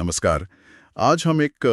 नमस्कार। आज हम एक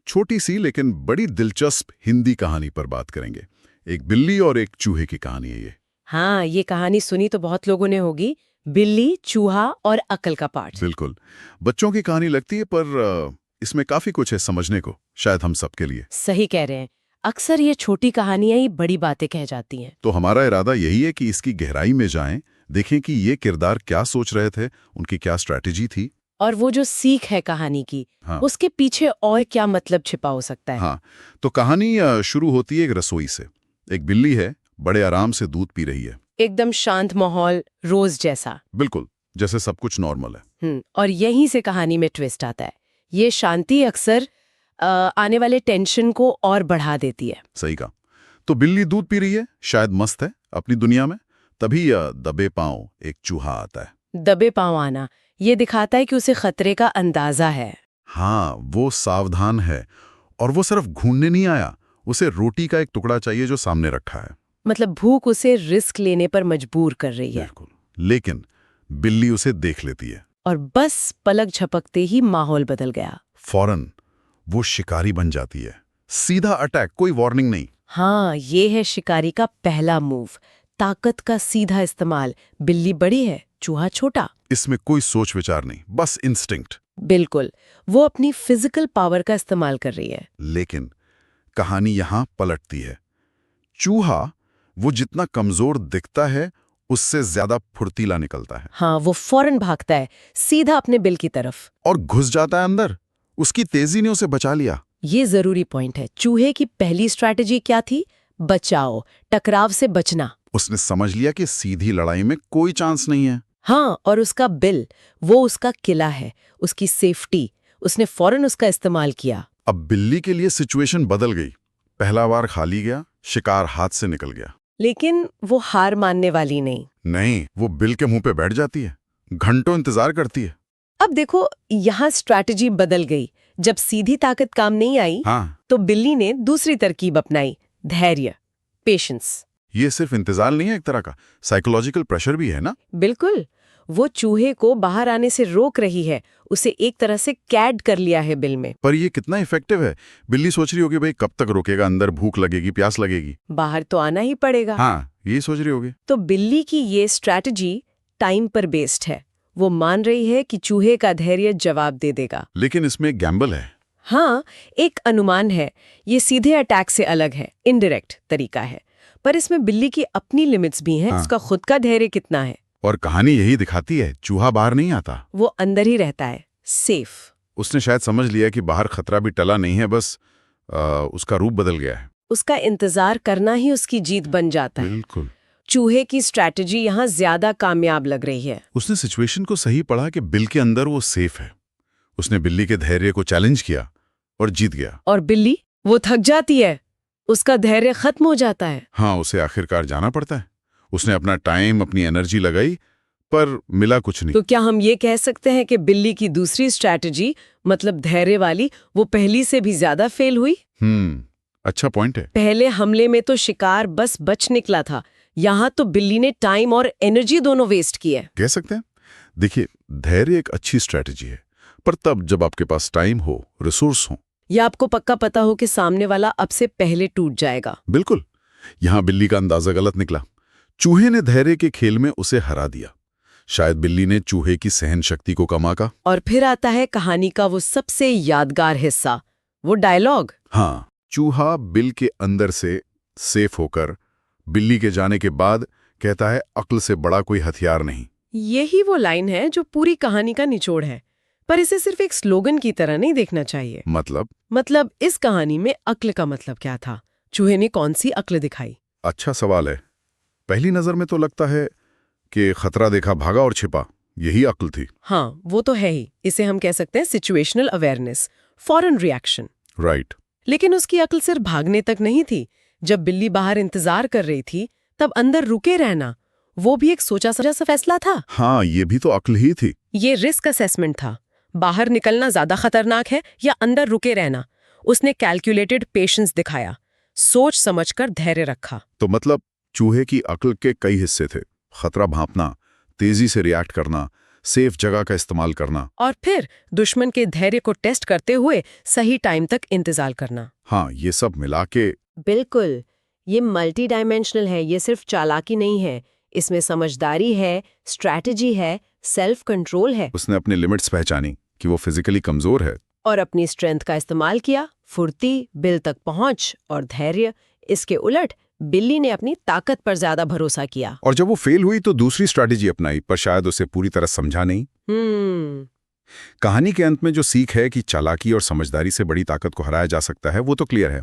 छोटी सी लेकिन बड़ी दिलचस्प हिंदी कहानी पर बात करेंगे। एक बिल्ली और एक चूहे की कहानी है ये। हाँ, ये कहानी सुनी तो बहुत लोगों ने होगी। बिल्ली, चूहा और अकल का पाठ। बिल्कुल, बच्चों की कहानी लगती है पर इसमें काफी कुछ है समझने को, शायद हम सबके लिए। सही कह रहे हैं। अक्सर ये छोटी कहानियां ही बड़ी बातें कह जाती हैं। तो हमारा इरादा यही है कि इसकी गहराई में जाएं, देखें कि ये किरदार क्या सोच रहे थे, उनकी क्या स्ट्रैटेजी थी। और वो जो सीख है कहानी की, हाँ। उसके पीछे और क्या मतलब छिपा हो सकता है। हाँ, तो कहानी शुरू होती है एक रसोई से। एक बिल्ली है, बड़े आराम से दूध पी रही है। एकदम शांत माहौल, रोज जैसा। बिल्कुल, जैसे सब कुछ नॉर्मल है। और यहीं से कहानी में ट्विस्ट आता है। ये शांति अक्सर आने वाले टेंशन को और बढ़ा देती है। सही कहा। तो बिल्ली दूध पी रही है, शायद मस्त है अपनी दुनिया में। तभी दबे पांव एक चूहा आता है। दबे पांव आना ये दिखाता है कि उसे खतरे का अंदाजा है। हाँ, वो सावधान है। और वो सिर्फ घूमने नहीं आया, उसे रोटी का एक टुकड़ा चाहिए जो सामने रखा है। मतलब भूख उसे रिस्क लेने पर मजबूर कर रही है। बिल्कुल। लेकिन बिल्ली उसे देख लेती है और बस पलक झपकते ही माहौल बदल गया। फौरन वो शिकारी बन जाती है। सीधा अटैक, कोई वार्निंग नहीं। हाँ, ये है शिकारी का पहला मूव। ताकत का सीधा इस्तेमाल। बिल्ली बड़ी है, चूहा छोटा। इसमें कोई सोच विचार नहीं, बस इंस्टिंक्ट। बिल्कुल, वो अपनी फिजिकल पावर का इस्तेमाल कर रही है। लेकिन कहानी यहां पलटती है। चूहा, वो जितना कमजोर दिखता है उससे ज्यादा फुर्तीला निकलता है। हाँ, वो फौरन भागता है, सीधा अपने बिल की तरफ। और घुस जाता है अंदर। उसकी तेजी ने उसे बचा लिया। ये जरूरी पॉइंट है। चूहे की पहली स्ट्रैटेजी क्या थी? बचाओ, टकराव से बचना। उसने समझ लिया कि सीधी लड़ाई में कोई चांस नहीं है। हाँ, और उसका बिल, वो उसका किला है, उसकी सेफ्टी। उसने फौरन उसका इस्तेमाल किया। अब बिल्ली के लिए सिचुएशन बदल गई। पहला बार खाली गया, शिकार हाथ से निकल गया। लेकिन वो हार मानने वाली नहीं, वो बिल के मुंह पे बैठ जाती है, घंटों इंतजार करती है। अब देखो, यहाँ स्ट्रैटेजी बदल गई। जब सीधी ताकत काम नहीं आई, हाँ, तो बिल्ली ने दूसरी तरकीब अपनाई। धैर्य, पेशेंस। ये सिर्फ इंतजार नहीं है, एक तरह का साइकोलॉजिकल प्रेशर भी है ना। बिल्कुल, वो चूहे को बाहर आने से रोक रही है। उसे एक तरह से कैद कर लिया है बिल में। पर ये कितना इफेक्टिव है? बिल्ली सोच रही होगी भाई कब तक रोकेगा, अंदर भूख लगेगी, प्यास लगेगी, बाहर तो आना ही पड़ेगा। हाँ, ये सोच रही होगी। तो बिल्ली की ये स्ट्रैटेजी टाइम पर बेस्ड है। वो मान रही है कि चूहे का धैर्य जवाब दे देगा। लेकिन इसमें एक गैम्बल है। हाँ, एक अनुमान है। ये सीधे अटैक से अलग है, इनडायरेक्ट तरीका है। पर इसमें बिल्ली की अपनी लिमिट्स भी हैं। हाँ। उसका खुद का धैर्य कितना है। और कहानी यही दिखाती है, चूहा बाहर नहीं आता। वो अंदर ही रहता है, सेफ। उसने शायद समझ लिया कि बाहर खतरा भी टला नहीं है, बस उसका रूप बदल गया है। उसका इंतजार करना ही उसकी जीत बन जाता है। बिल्कुल। चूहे की स्ट्रैटेजी यहाँ ज्यादा कामयाब लग रही है। उसने सिचुएशन को सही पढ़ा कि बिल के अंदर वो सेफ है। उसने बिल्ली के धैर्य को चैलेंज किया और जीत गया। और बिल्ली, वो थक जाती है, उसका धैर्य खत्म हो जाता है। हाँ, उसे आखिरकार जाना पड़ता है। उसने अपना टाइम, अपनी एनर्जी लगाई, पर मिला कुछ नहीं। तो क्या हम ये कह सकते हैं कि बिल्ली की दूसरी स्ट्रैटेजी, मतलब धैर्य वाली, वो पहली से भी ज्यादा फेल हुई? अच्छा पॉइंट है। पहले हमले में तो शिकार बस बच निकला था। यहाँ तो बिल्ली ने टाइम और एनर्जी दोनों वेस्ट किए। कह सकते हैं। देखिए, धैर्य एक अच्छी स्ट्रैटेजी है, पर तब जब आपके पास टाइम हो, रिसोर्स हो, या आपको पक्का पता हो कि सामने वाला अब से पहले टूट जाएगा। बिल्कुल। यहां बिल्ली का अंदाजा गलत निकला। चूहे ने धैर्य के खेल में उसे हरा दिया। शायद बिल्ली ने चूहे की सहन शक्ति को कम आंका। और फिर आता है कहानी का वो सबसे यादगार हिस्सा, वो डायलॉग। हाँ, चूहा बिल के अंदर से सेफ होकर बिल्ली के जाने के बाद कहता है, अक्ल से बड़ा कोई हथियार नहीं। यही वो लाइन है जो पूरी कहानी का निचोड़ है। पर इसे सिर्फ एक स्लोगन की तरह नहीं देखना चाहिए। मतलब इस कहानी में अक्ल का मतलब क्या था? चूहे ने कौन सी अक्ल दिखाई? अच्छा सवाल है। पहली नजर में तो लगता है कि खतरा देखा, भागा और छिपा, यही अक्ल थी। हाँ, वो तो है ही। इसे हम कह सकते हैं सिचुएशनल अवेयरनेस, फॉरन रिएक्शन। राइट। लेकिन उसकी अक्ल सिर्फ भागने तक नहीं थी। जब बिल्ली बाहर इंतजार कर रही थी, तब अंदर रुके रहना, वो भी एक सोचा समझा सा फैसला था। हाँ, ये भी तो अक्ल ही थी। ये रिस्क असेसमेंट था। बाहर निकलना ज्यादा खतरनाक है या अंदर रुके रहना? उसने कैलकुलेटेड पेशेंस दिखाया, सोच समझकर धैर्य रखा। तो मतलब चूहे की अक्ल के कई हिस्से थे। खतरा भांपना, तेजी से रिएक्ट करना, सेफ जगह का इस्तेमाल करना। और फिर दुश्मन के धैर्य को टेस्ट करते हुए सही टाइम तक इंतजार करना। हाँ, ये सब मिला के बिल्कुल, ये मल्टी डायमेंशनल है, ये सिर्फ चालाकी नहीं है, इसमें समझदारी है, स्ट्रैटेजी है, सेल्फ कंट्रोल है। उसने अपने लिमिट्स पहचानी कि वो फिजिकली कमजोर है और अपनी स्ट्रेंथ का इस्तेमाल किया, फुर्ती, बिल तक पहुंच और धैर्य। इसके उलट बिल्ली ने अपनी ताकत पर ज्यादा भरोसा किया। और जब वो फेल हुई तो दूसरी स्ट्रैटेजी अपनाई, पर शायद उसे पूरी तरह समझा नहीं। कहानी के अंत में जो सीख है कि चालाकी और समझदारी से बड़ी ताकत को हराया जा सकता है, वो तो क्लियर है,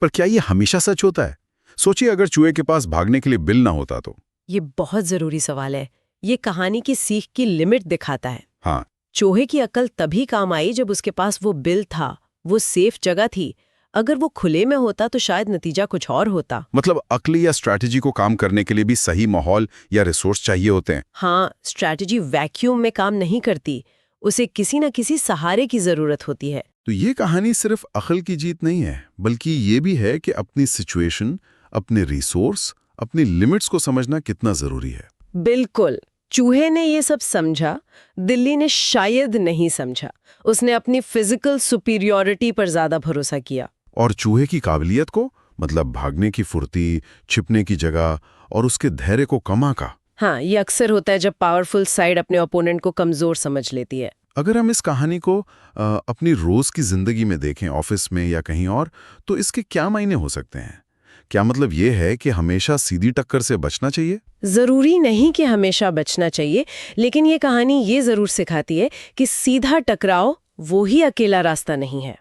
पर क्या ये हमेशा सच होता है? सोचिए, अगर चूहे के पास भागने के लिए बिल ना होता तो। ये बहुत जरूरी सवाल है। ये कहानी की सीख की लिमिट दिखाता है। हाँ, चूहे की अकल तभी काम आई जब उसके पास वो बिल था, वो सेफ जगह थी। अगर वो खुले में होता तो शायद नतीजा कुछ और होता। मतलब अक्ल या स्ट्रैटेजी को काम करने के लिए भी सही माहौल या रिसोर्स चाहिए होते हैं। हाँ, स्ट्रैटेजी वैक्यूम में काम नहीं करती, उसे किसी न किसी सहारे की जरूरत होती है। तो ये कहानी सिर्फ अक्ल की जीत नहीं है, बल्कि ये भी है कि अपनी सिचुएशन, अपने रिसोर्स, अपनी लिमिट्स को समझना कितना जरूरी है। बिल्कुल, चूहे ने ये सब समझा, दिल्ली ने शायद नहीं समझा। उसने अपनी फिजिकल सुपीरियॉरिटी पर ज्यादा भरोसा किया। और चूहे की काबिलियत को, मतलब भागने की फुर्ती, छिपने की जगह और उसके धैर्य को कम आंका। हाँ, ये अक्सर होता है जब पावरफुल साइड अपने ओपोनेंट को कमजोर समझ लेती है। अगर हम इस कहानी को अपनी रोज की जिंदगी में देखें, ऑफिस में या कहीं और, तो इसके क्या मायने हो सकते हैं? क्या मतलब ये है कि हमेशा सीधी टक्कर से बचना चाहिए? जरूरी नहीं कि हमेशा बचना चाहिए, लेकिन ये कहानी ये जरूर सिखाती है कि सीधा टकराव वो ही अकेला रास्ता नहीं है।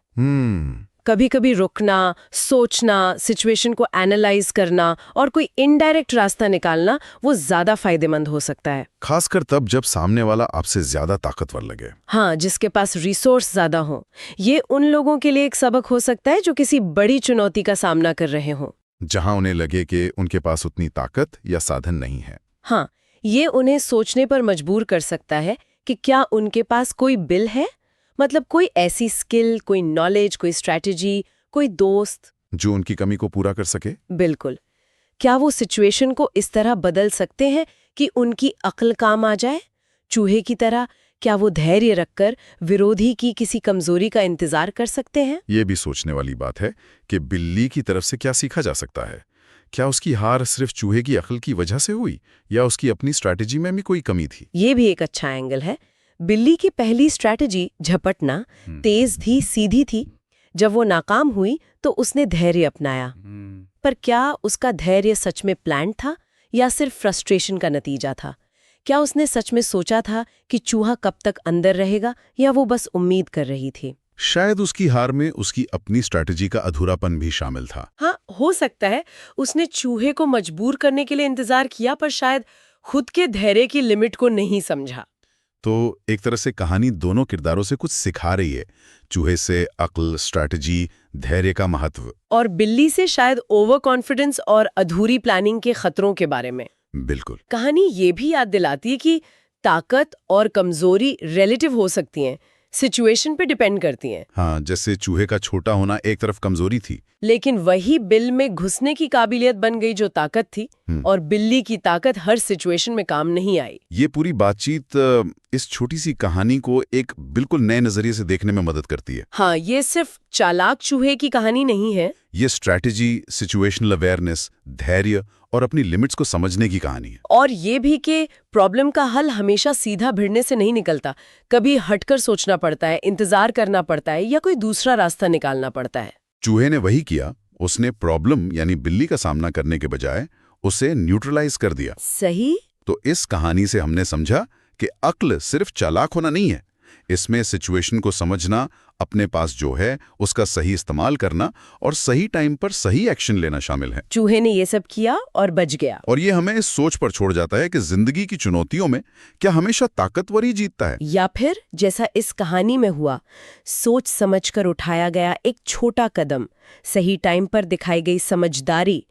कभी कभी रुकना, सोचना, सिचुएशन को एनालाइज करना और कोई इनडायरेक्ट रास्ता निकालना वो ज्यादा फायदेमंद हो सकता है। खासकर तब जब सामने वाला आपसे ज्यादा ताकतवर लगे। हाँ, जिसके पास रिसोर्स ज्यादा हो। ये उन लोगों के लिए एक सबक हो सकता है जो किसी बड़ी चुनौती का सामना कर रहे हों, जहां उन्हें लगे कि उनके पास उतनी ताकत या साधन नहीं है। हाँ, ये उन्हें सोचने पर मजबूर कर सकता है कि क्या उनके पास कोई बिल है, मतलब कोई ऐसी स्किल, कोई नॉलेज, कोई स्ट्रैटेजी, कोई दोस्त जो उनकी कमी को पूरा कर सके। बिल्कुल। क्या वो सिचुएशन को इस तरह बदल सकते हैं कि उनकी अक्ल काम आ जाए? चूहे की तरह क्या वो धैर्य रखकर विरोधी की किसी कमजोरी का इंतजार कर सकते हैं? ये भी सोचने वाली बात है कि बिल्ली की तरफ से क्या सीखा जा सकता है। क्या उसकी हार सिर्फ चूहे की अक्ल की वजह से हुई, या उसकी अपनी स्ट्रैटेजी में भी कोई कमी थी? ये भी एक अच्छा एंगल है। बिल्ली की पहली स्ट्रैटेजी झपटना तेज थी, सीधी थी। जब वो नाकाम हुई तो उसने धैर्य अपनाया। पर क्या उसका धैर्य सच में प्लान था या सिर्फ फ्रस्ट्रेशन का नतीजा था? क्या उसने सच में सोचा था कि चूहा कब तक अंदर रहेगा, या वो बस उम्मीद कर रही थी? शायद उसकी हार में उसकी अपनी स्ट्रैटेजी का अधूरापन भी शामिल था। हाँ, हो सकता है उसने चूहे को मजबूर करने के लिए इंतजार किया, पर शायद खुद के धैर्य की लिमिट को नहीं समझा। तो एक तरह से कहानी दोनों किरदारों से कुछ सिखा रही है, चूहे से अक्ल, स्ट्रैटेजी, धैर्य का महत्व, और बिल्ली से शायद ओवर कॉन्फिडेंस और अधूरी प्लानिंग के खतरों के बारे में। बिल्कुल। कहानी ये भी याद दिलाती है कि ताकत और कमजोरी रिलेटिव हो सकती हैं, सिचुएशन पे डिपेंड करती हैं। हाँ, जैसे चूहे का छोटा होना एक तरफ कमजोरी थी, लेकिन वही बिल में घुसने की काबिलियत बन गई जो ताकत थी, और बिल्ली की ताकत हर सिचुएशन में काम नहीं आई। ये पूरी बातचीत इस छोटी सी कहानी को एक बिल्कुल नए नजरिए से देखने में मदद करती है। हाँ, ये सिर्फ चालाक चूहे की कहानी नहीं है। ये स्ट्रैटेजी, सिचुएशनल अवेयरनेस, धैर्य और अपनी लिमिट्स को समझने की कहानी है। और ये भी कि प्रॉब्लम का हल हमेशा सीधा भिड़ने से नहीं निकलता। कभी हटकर सोचना पड़ता है, इंतजार करना पड़ता है, या कोई दूसरा रास्ता निकालना पड़ता है। चूहे ने वही किया। उसने प्रॉब्लम यानी बिल्ली का सामना करने के बजाय उसे न्यूट्रलाइज कर दिया। सही। तो इस कहानी से हमने समझा कि अक्ल सिर्फ चालाक होना नहीं है, इसमें सिचुएशन को समझना, अपने पास जो है उसका सही इस्तेमाल करना और सही टाइम पर सही एक्शन लेना शामिल है। चूहे ने ये सब किया और बच गया। और ये हमें इस सोच पर छोड़ जाता है कि जिंदगी की चुनौतियों में क्या हमेशा ताकतवर ही जीतता है, या फिर जैसा इस कहानी में हुआ, सोच समझकर उठाया गया एक छोटा कदम, सही टाइम पर दिखाई गई समझदारी,